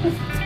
อ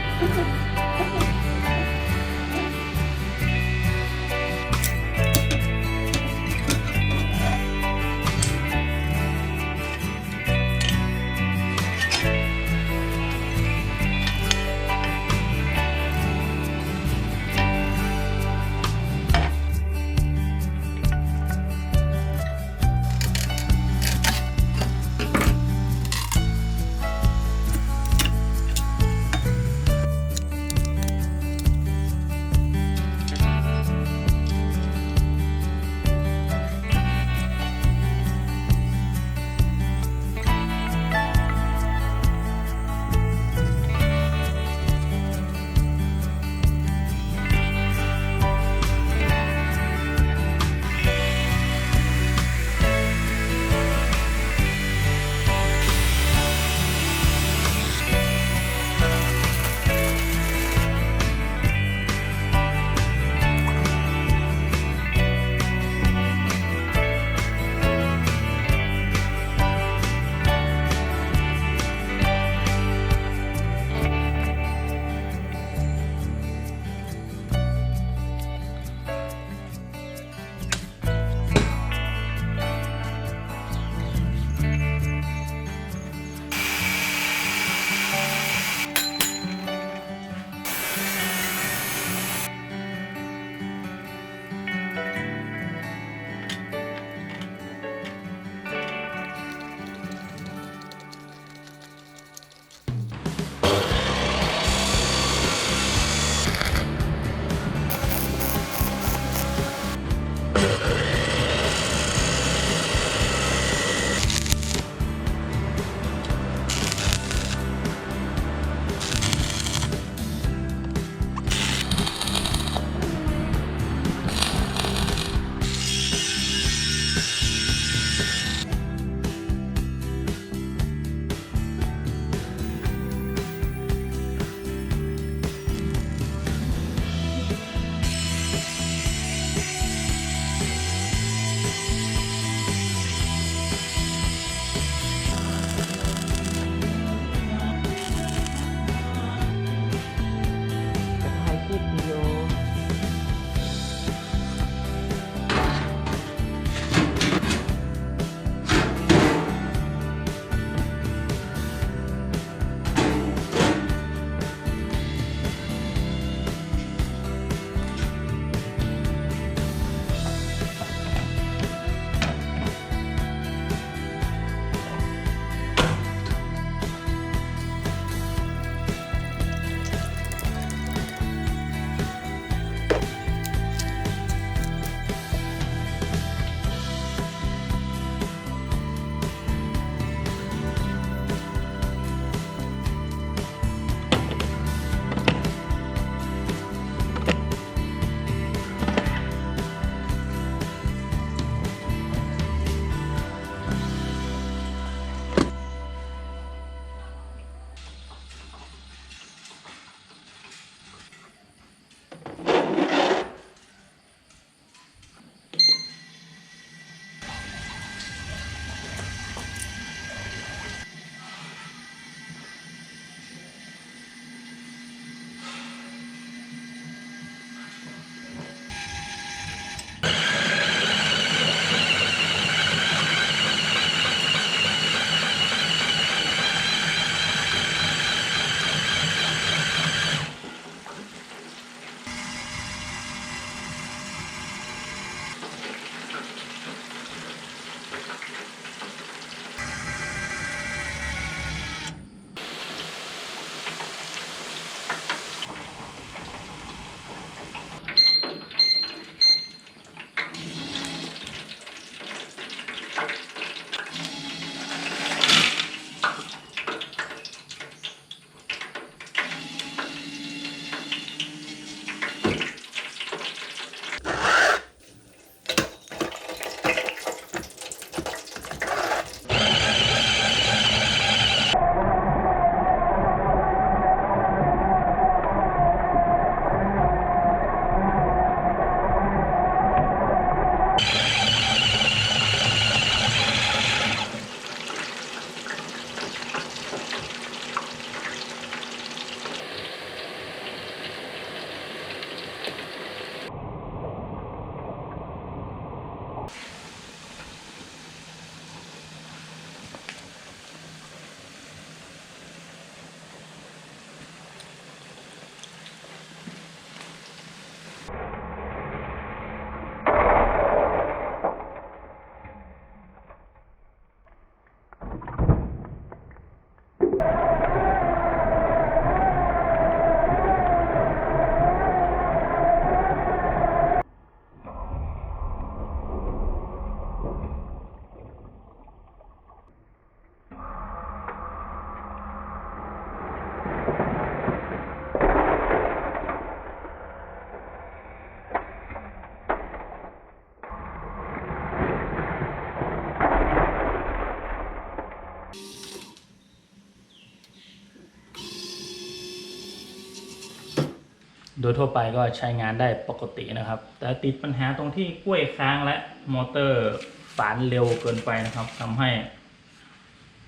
โดยทั่วไปก็ใช้งานได้ปกตินะครับแต่ติดปัญหาตรงที่กล้วยค้างและมอเตอร์ฝานเร็วเกินไปนะครับทำให้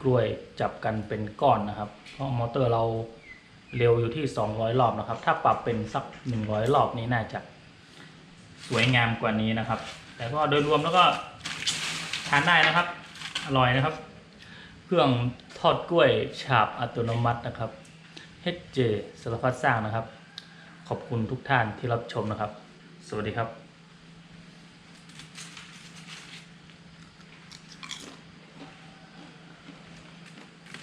กล้วยจับกันเป็นก้อนนะครับเพราะมอเตอร์เราเร็วอยู่ที่200รอบนะครับถ้าปรับเป็นสัก100รอบนี้น่าจะสวยงามกว่านี้นะครับแต่ก็โดยรวมแล้วก็ทานได้นะครับอร่อยนะครับเครื่องทอดกล้วยฉาบอัตโนมัตินะครับ HJ สารพัดสร้างนะครับขอบคุณทุกท่านที่รับชมนะครับสวัสดีครับ